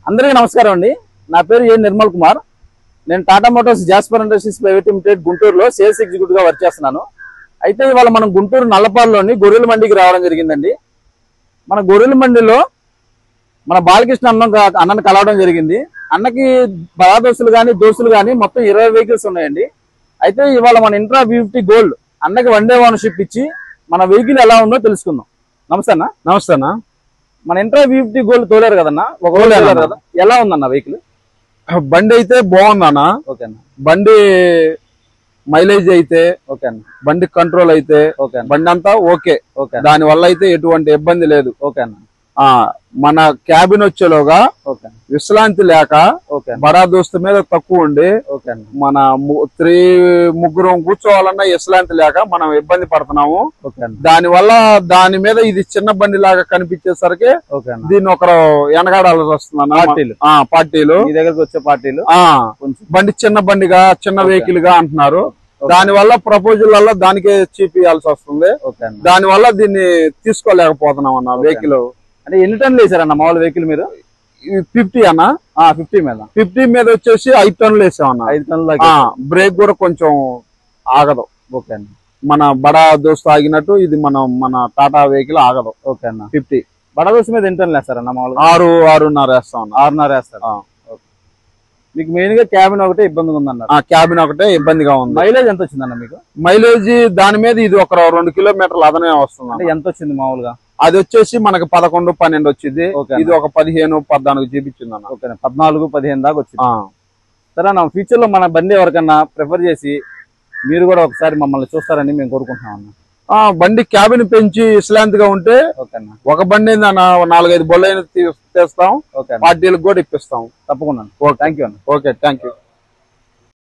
అందరికీ నమస్కారం అండి. నా పేరు ఏ నిర్మల్ కుమార్. నేను Tata Motors Jasper industries private limited గుంటూరులో సేల్స్ ఎగ్జిక్యూటివ్ గా వర్క్ చేస్తున్నాను. అయితే ఇవాళ మనం గుంటూరు నల్లపాడులోని గొర్రెల మండికి రావడం జరిగిందండి. మన గొర్రెల మండిలో మన బాలకృష్ణ అన్నను కలవడం జరిగింది. అన్నకి బడా దోస్తులు కానీ దోస్తులు కానీ మొత్తం 20 వెహికల్స్ ఉన్నాయండి. అయితే ఇవాళ మన ఇంట్రా V50 గోల్డ్ అన్నకి వన్ డే ఓనర్షిప్ ఇచ్చి మన వెహికల్ ఎలా ఉందో తెలుసుకుందాం. నమస్తే అన్న. నమస్తే అన్న. మన ఇంట్రా V50 గోల్డ్ తోలేరు కదన్నా, ఒక కదా, ఎలా ఉందన్న వెహికల్? బండి అయితే బాగుందన్న. ఓకే అన్న. బండి మైలేజ్ అయితే ఓకే అన్న. బండి కంట్రోల్ అయితే ఓకే అన్న. బండి అంతా ఓకే. ఓకే. దాని వల్ల అయితే ఎటువంటి ఇబ్బంది లేదు. ఓకే అన్న. మన క్యాబిన్ వచ్చేలోగా ఓకే విశ్రాంతి లేక ఓకే బడా దోస్తు మీద తక్కువ ఉండి ఓకే అన్న. మన ముగ్గురు కూర్చోవాలన్నా విశ్రాంతి లేక మనం ఇబ్బంది పడుతున్నాము. ఓకే అన్న. దాని వల్ల దాని మీద ఇది చిన్న బండి లాగా కనిపించేసరికి ఓకే అన్న. దీన్ని ఒకరు వెనకాడాల్సి వస్తుంది. పార్టీలు మీ దగ్గరకు వచ్చే పార్టీలు బండి చిన్న బండిగా చిన్న వెహికల్ గా అంటున్నారు. దాని వల్ల ప్రపోజల్ వల్ల దానికే చూపియాల్సి వస్తుంది. దాని వల్ల దీన్ని తీసుకోలేకపోతున్నాం అన్న. వెహికల్ అంటే ఎన్ని టన్నులు వేసారన్న మామూలు వెహికల్ మీరు? 50 అన్న. 50 మీద వచ్చేసి 5 టన్నులు వేసామన్న. 5 టన్నులు. బ్రేక్ కూడా కొంచెం ఆగదు. ఓకే అన్న. మన బడా దోస్తు ఆగినట్టు ఇది మన టాటా వెహికల్ ఆగదు. ఓకే అన్న. 50 బడా దోస్తు మీద ఎన్ని టన్నులు వేస్తారన్న మామూలుగా? 6.5 వేస్తాం అన్న. 6.5 వేస్తారు. మీకు మెయిన్ గా క్యాబిన్ ఒకటే ఇబ్బందిగా ఉందన్నారు. క్యాబిన్ ఒకటే ఇబ్బందిగా ఉంది. మైలేజ్ ఎంత వచ్చిందన్న మీకు? మైలేజ్ దాని మీద ఇది ఒక 2 కిలోమీటర్లు అదనే వస్తుంది. అంటే ఎంత వచ్చింది మామూలుగా? అది వచ్చేసి మనకి 11-12 వచ్చింది. ఇది ఒక 15-14 చూపించింది అన్న. ఓకే. 14-15 దాకా వచ్చింది. సరే అన్న, ఫ్యూచర్ లో మన బండి ఎవరికన్నా ప్రిఫర్ చేసి మీరు కూడా ఒకసారి మమ్మల్ని చూస్తారని మేము కోరుకుంటున్నాం అన్న. బండి క్యాబిన్ పెంచి విశ్రాంతిగా ఉంటే ఒక బండి 4-5 బొల్లైన తీస్తాం. పార్టీలకు కూడా ఇప్పిస్తాం. తప్పకుండా. థ్యాంక్ యూ అన్న. Okay, thank you.